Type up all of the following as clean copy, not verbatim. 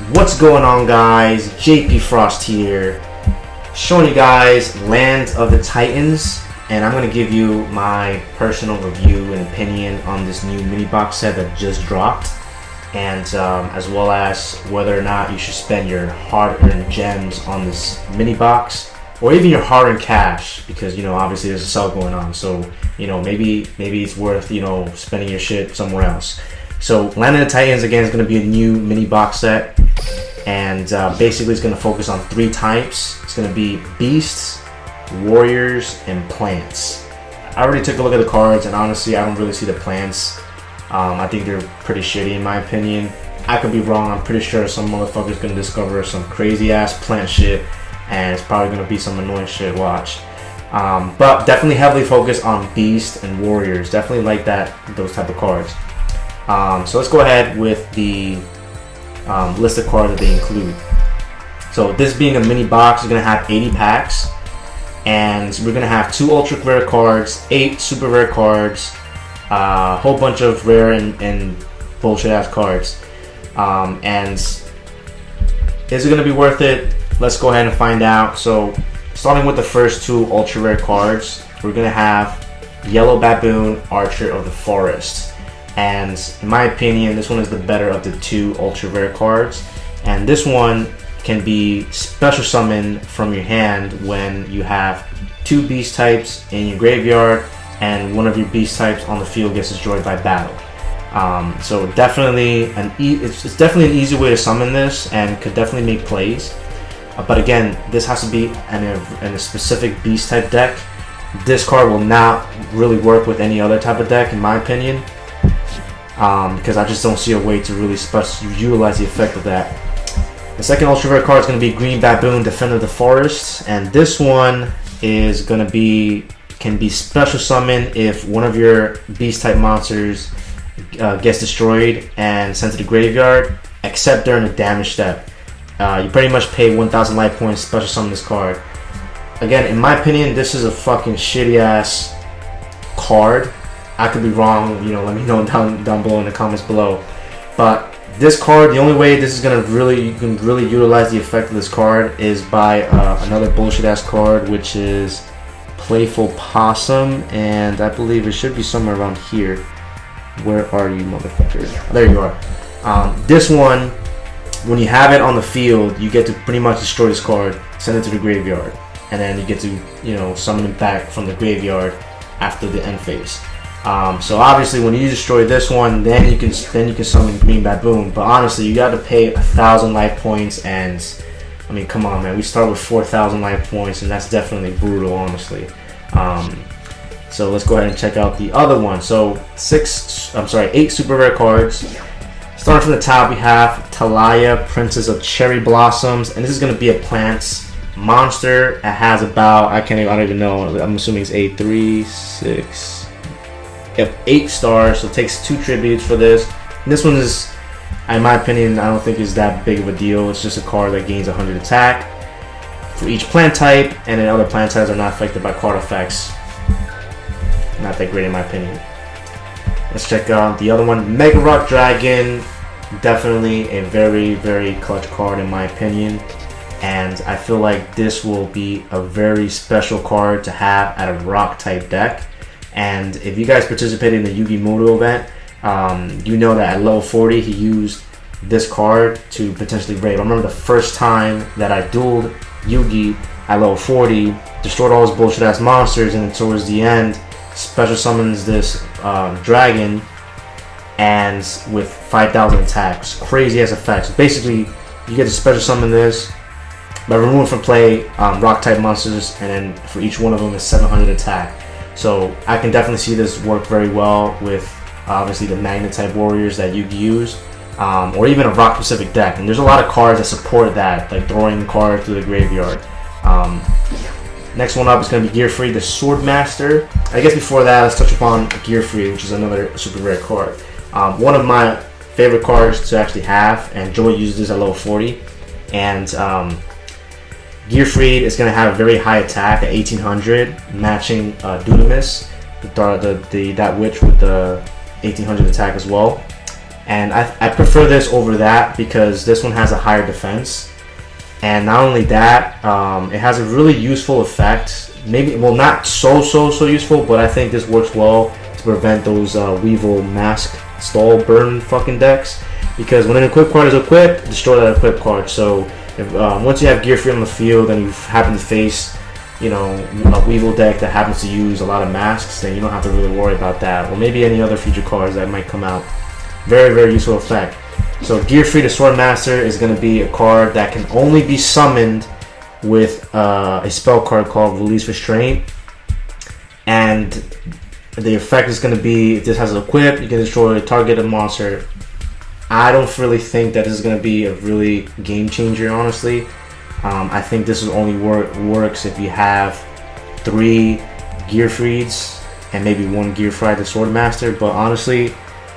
What's going on, guys? JP Frost here, showing you guys Land of the Titans, and I'm going to give you my personal review and opinion on this new mini box set that just dropped, and as well as whether or not you should spend your hard-earned gems on this mini box, or even your hard-earned cash, because obviously there's a sale going on. So maybe it's worth spending your shit somewhere else. So Land of the Titans again is going to be a new mini box set, and basically it's going to focus on 3 types. It's going to be beasts, warriors, and plants. I already took a look at the cards, and honestly I don't really see the plants. I think they're pretty shitty in my opinion. I could be wrong. I'm pretty sure some motherfucker's going to discover some crazy ass plant shit, and it's probably going to be some annoying shit. Watch. But definitely heavily focused on beasts and warriors. Definitely like those type of cards. So let's go ahead with the list of cards that they include. So this being a mini box is going to have 80 packs, and we're going to have 2 ultra rare cards, 8 super rare cards, a whole bunch of rare and bullshit ass cards. And is it going to be worth it? Let's go ahead and find out. So starting with the first 2 ultra rare cards, we're going to have Yellow Baboon, Archer of the Forest. And in my opinion, this one is the better of the 2 ultra rare cards, and this one can be special summoned from your hand when you have 2 beast types in your graveyard and one of your beast types on the field gets destroyed by battle. So definitely it's definitely an easy way to summon this and could definitely make plays. But again, this has to be in a specific beast type deck. This card will not really work with any other type of deck in my opinion. Because I just don't see a way to really utilize the effect of that. The second ultra rare card is going to be Green Baboon, Defender of the Forest, and this one is going to can be special summoned if one of your beast type monsters gets destroyed and sent to the graveyard, except during a damage step. You pretty much pay 1,000 life points special summon this card. Again, in my opinion, this is a fucking shitty ass card. I could be wrong, let me know down below in the comments below. But this card, the only way this is gonna you can really utilize the effect of this card is by another bullshit ass card, which is Playful Possum, and I believe it should be somewhere around here. Where are you, motherfucker? There you are. This one, when you have it on the field, you get to pretty much destroy this card, send it to the graveyard, and then you get to summon it back from the graveyard after the end phase. So obviously when you destroy this one, then you can summon Green Baboon. But honestly, you got to pay 1,000 life points, and I mean, come on, man. We start with 4,000 life points, and that's definitely brutal, honestly. So let's go ahead and check out the other one. So 8 super rare cards. Starting from the top, we have Talaya, Princess of Cherry Blossoms, and this is going to be a plants monster. It has about I don't even know. I'm assuming it's 8, 3, 6. You have 8 stars, so it takes 2 tributes for this. And this one is, in my opinion, I don't think is that big of a deal. It's just a card that gains 100 attack for each plant type, and then other plant types are not affected by card effects. Not that great in my opinion. Let's check out the other one, Megarock Dragon. Definitely a very, very clutch card in my opinion, and I feel like this will be a very special card to have at a rock type deck. And if you guys participated in the Yugi Muto event, you know that at level 40 he used this card to potentially raid. I remember the first time that I dueled Yugi at level 40, destroyed all his bullshit ass monsters, and then towards the end special summons this dragon, and with 5,000 attacks, crazy ass effects. Basically, you get to special summon this by removing from play rock type monsters, and then for each one of them is 700 attack. So I can definitely see this work very well with obviously the magnet type warriors that Yugi use, or even a rock specific deck. And there's a lot of cards that support that, like throwing cards to the graveyard. Next one up is going to be Gearfried the Swordmaster. I guess before that, let's touch upon Gearfried, which is another super rare card. One of my favorite cards to actually have, and Joey uses this at level 40. And Gearfried is going to have a very high attack at 1800, matching Dunamis, that witch with the 1800 attack as well. And I prefer this over that because this one has a higher defense. And not only that, it has a really useful effect. Maybe, well, not so useful, but I think this works well to prevent those Weevil Mask Stall Burn fucking decks. Because when an equipped card is equipped, destroy that equipped card. So if, once you have Gearfried on the field and you happen to face, you know, a Weevil deck that happens to use a lot of masks, then you don't have to really worry about that. Or maybe any other future cards that might come out. Very, very useful effect. So Gearfried the Swordmaster is going to be a card that can only be summoned with a spell card called Release Restraint. And the effect is going to be, if this has an equip, you can destroy a targeted monster. I don't really think that this is going to be a really game changer, honestly. I think this is only works if you have 3 Gearfrieds and maybe 1 Gearfried the Swordmaster. But honestly,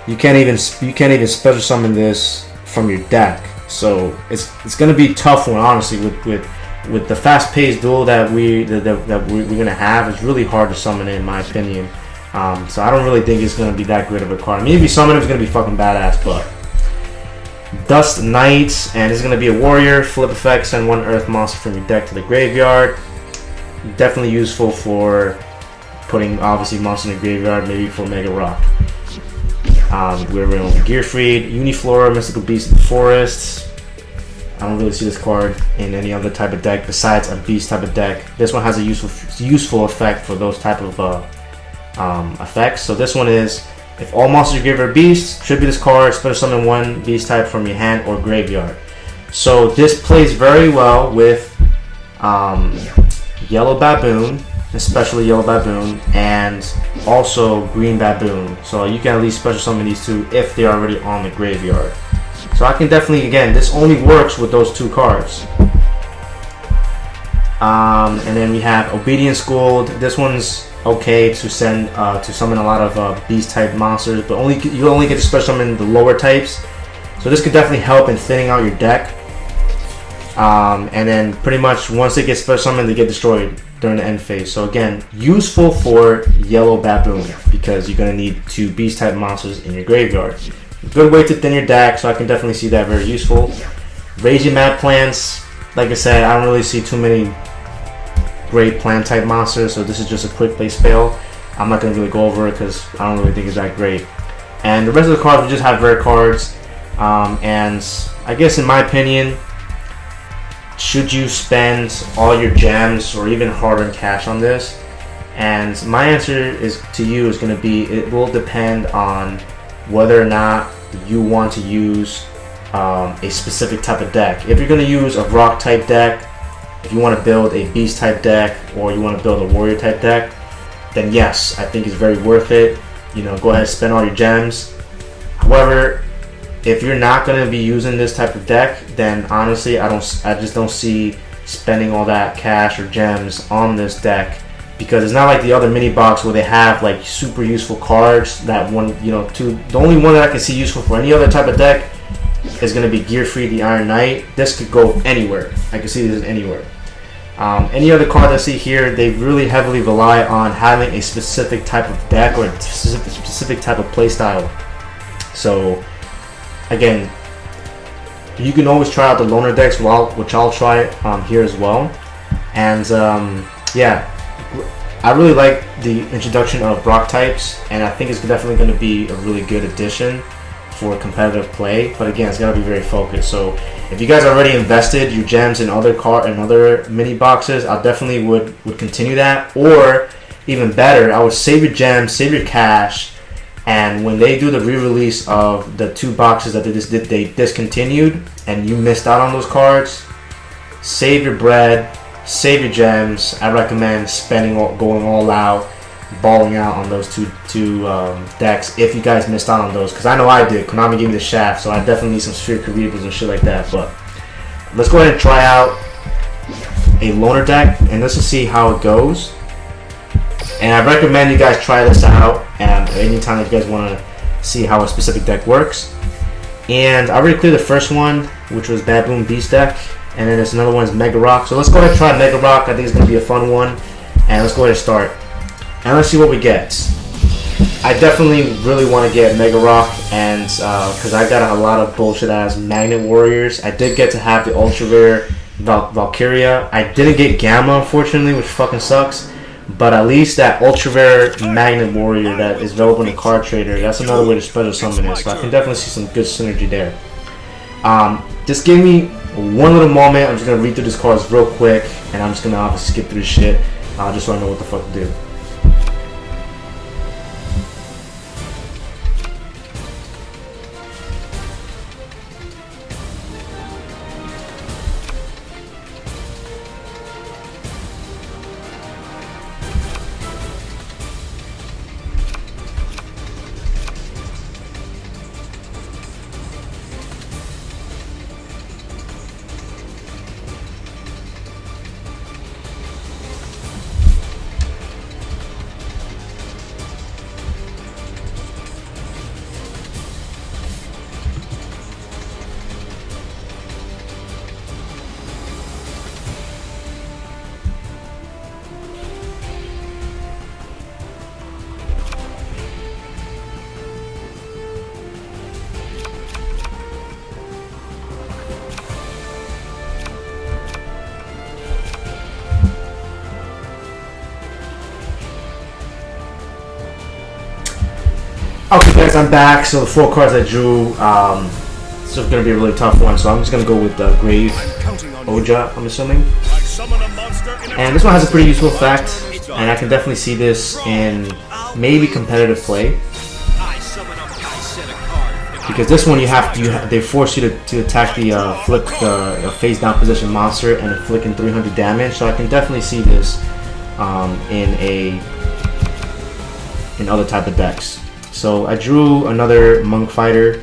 you can't even special summon this from your deck. So it's going to be a tough one, honestly, with the fast-paced duel that we're going to have. It's really hard to summon it, in my opinion. So I don't really think it's going to be that great of a card. I mean, if you summon it, it's going to be fucking badass, but Dust Knight, and it's going to be a warrior. Flip effect, send 1 earth monster from your deck to the graveyard. Definitely useful for putting, obviously, monsters in the graveyard, maybe for Megarock. We're running Gearfried, Uniflora, Mystical Beast of the Forest. I don't really see this card in any other type of deck besides a beast type of deck. This one has a useful effect for those type of effects. So this one is, if all monsters in your graveyard are beasts, tribute this card, special summon 1 beast type from your hand or graveyard. So this plays very well with Yellow Baboon, especially Yellow Baboon, and also Green Baboon. So you can at least special summon these 2 if they're already on the graveyard. So I can definitely, again, this only works with those 2 cards. And then we have Obedience Schooled. This one's okay to send to summon a lot of beast type monsters, but you only get to special summon the lower types. So this could definitely help in thinning out your deck. And then pretty much once they get special summoned, they get destroyed during the end phase. So again, useful for Yellow Baboon because you're gonna need 2 beast type monsters in your graveyard. Good way to thin your deck, so I can definitely see that very useful. Raging Mad Plants, like I said, I don't really see too many great plant type monsters, so this is just a quick play spell. I'm not going to really go over it because I don't really think it's that great. And the rest of the cards, we just have rare cards. And I guess in my opinion, should you spend all your gems or even hard-earned cash on this? And my answer to you is going to be, it will depend on whether or not you want to use a specific type of deck. If you're going to use a rock type deck, if you want to build a beast type deck, or you want to build a warrior type deck, then yes, I think it's very worth it. You know, go ahead and spend all your gems. However, if you're not going to be using this type of deck, then honestly, I just don't see spending all that cash or gems on this deck, because it's not like the other mini box where they have like super useful cards. That one, you know, the only one that I can see useful for any other type of deck is going to be Gearfried the Iron Knight. This could go anywhere. I can see this anywhere. Any other card I see here, they really heavily rely on having a specific type of deck or a specific type of playstyle. So again, you can always try out the loner decks, which I'll try here as well. And yeah, I really like the introduction of rock types, and I think it's definitely going to be a really good addition for competitive play. But again, it's got to be very focused. So if you guys already invested your gems in other mini boxes, I definitely would continue that. Or even better, I would save your gems, save your cash, and when they do the re-release of the 2 boxes that they discontinued and you missed out on those cards, save your bread, save your gems. I recommend going all out, balling out on those two decks if you guys missed out on those, because I know I did. Konami gave me the shaft, so I definitely need some Sphere Cerebras and shit like that. But let's go ahead and try out a loner deck, and let's just see how it goes. And I recommend you guys try this out anytime that you guys want to see how a specific deck works. And I already cleared the first one, which was Baboon Beast deck, and then there's another one is Megarock. So let's go ahead and try Megarock. I think it's going to be a fun one, and let's go ahead and start. And let's see what we get. I definitely really want to get Megarock, and because I got a lot of bullshit ass Magnet Warriors. I did get to have the Ultra Rare Valkyria. I didn't get Gamma, unfortunately, which fucking sucks. But at least that Ultra Rare Magnet Warrior that is available in the card trader, that's another way to special summon it. So I can definitely see some good synergy there. Just give me one little moment. I'm just gonna read through these cards real quick, and I'm just gonna obviously skip through this shit, just so I know what the fuck to do. Okay guys, I'm back. So the 4 cards I drew, it's going to be a really tough one, so I'm just going to go with the Grave Oja, I'm assuming. And this one has a pretty useful effect, and I can definitely see this in maybe competitive play. Because this one they force you to attack the flip the face down position monster and inflicting 300 damage, so I can definitely see this in other type of decks. So I drew another Monk Fighter,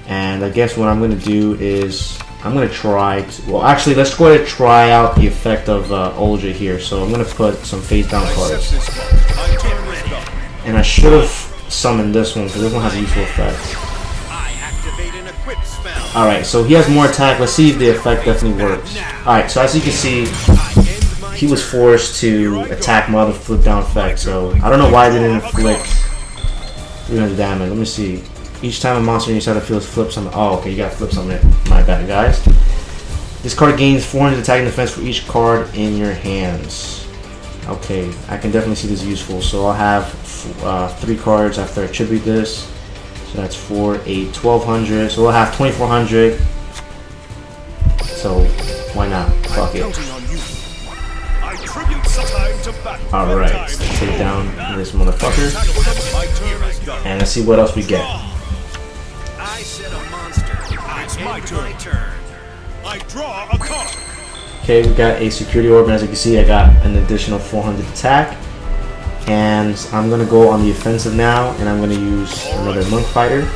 and I guess what I'm going to do is I'm going to try to, well actually let's go ahead and try out the effect of Oja here. So I'm going to put some face down cards, and I should have summoned this one because this one has a useful effect. Alright, so he has more attack. Let's see if the effect definitely works. Alright, so as you can see, he was forced to attack my other flip down effect, so I don't know why I didn't inflict 300 damage. Let me see. Each time a monster on your side feels flip summon. Oh, okay, you got flip summon it. My bad, guys. This card gains 400 attack and defense for each card in your hands. Okay, I can definitely see this useful. So I'll have 3 cards after I attribute this. So that's 4, 8, 1200. So we'll have 2400. So why not? Fuck it. Alright, let's take down this motherfucker. And let's see what else we get. Okay, we got a security orb, and as you can see, I got an additional 400 attack. And I'm gonna go on the offensive now, and I'm gonna use another Monk Fighter.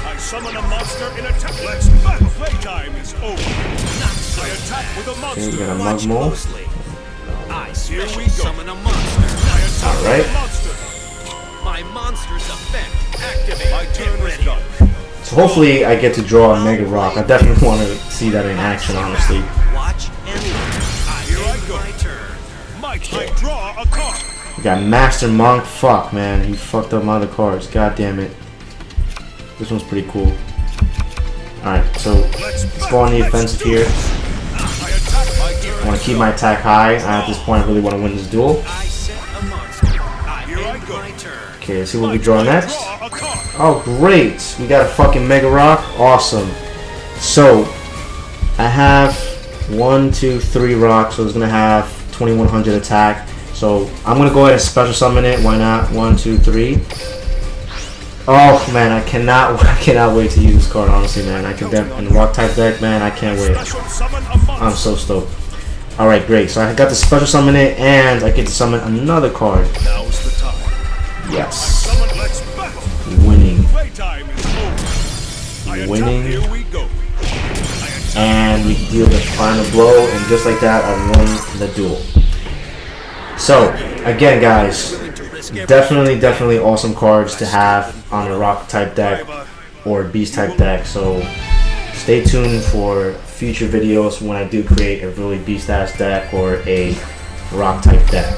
Okay, we got a Mugmole. Alright. So hopefully I get to draw a Megarock. I definitely want to see that in action, honestly. Okay. We got Master Monk. Fuck, man. He fucked up my other cards. God damn it. This one's pretty cool. Alright, so let's go on the offensive here. I want to keep my attack high. At this point, I really want to win this duel. Okay, let's see what we draw next. Oh, great! We got a fucking Megarock. Awesome. So, I have 1, 2, 3 rocks, so it's going to have 2100 attack. So, I'm going to go ahead and special summon it. Why not? 1, 2, 3. Oh, man, I cannot wait to use this card, honestly, man. I can in the rock type deck, man, I can't wait. I'm so stoked. Alright, great. So I got to special summon it, and I get to summon another card. Yes. Winning. Winning. And we deal the final blow, and just like that, I won the duel. So, again, guys, definitely awesome cards to have on a rock type deck or beast type deck. So, stay tuned for future videos when I do create a really beast ass deck or a rock type deck.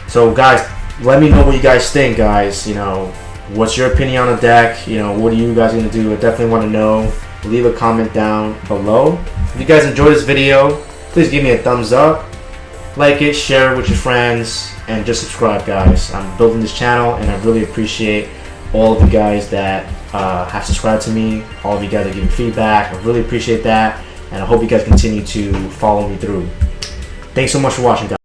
So guys, let me know what you guys think, guys. You know, What's your opinion on the deck? You know, what are you guys gonna do? I definitely want to know. Leave a comment down below. If you guys enjoyed this video, please give me a thumbs up, like it, share it with your friends, and just subscribe, guys. I'm building this channel, and I really appreciate all of you guys that have subscribed to me. All of you guys are giving feedback. I really appreciate that, and I hope you guys continue to follow me through. Thanks so much for watching, guys.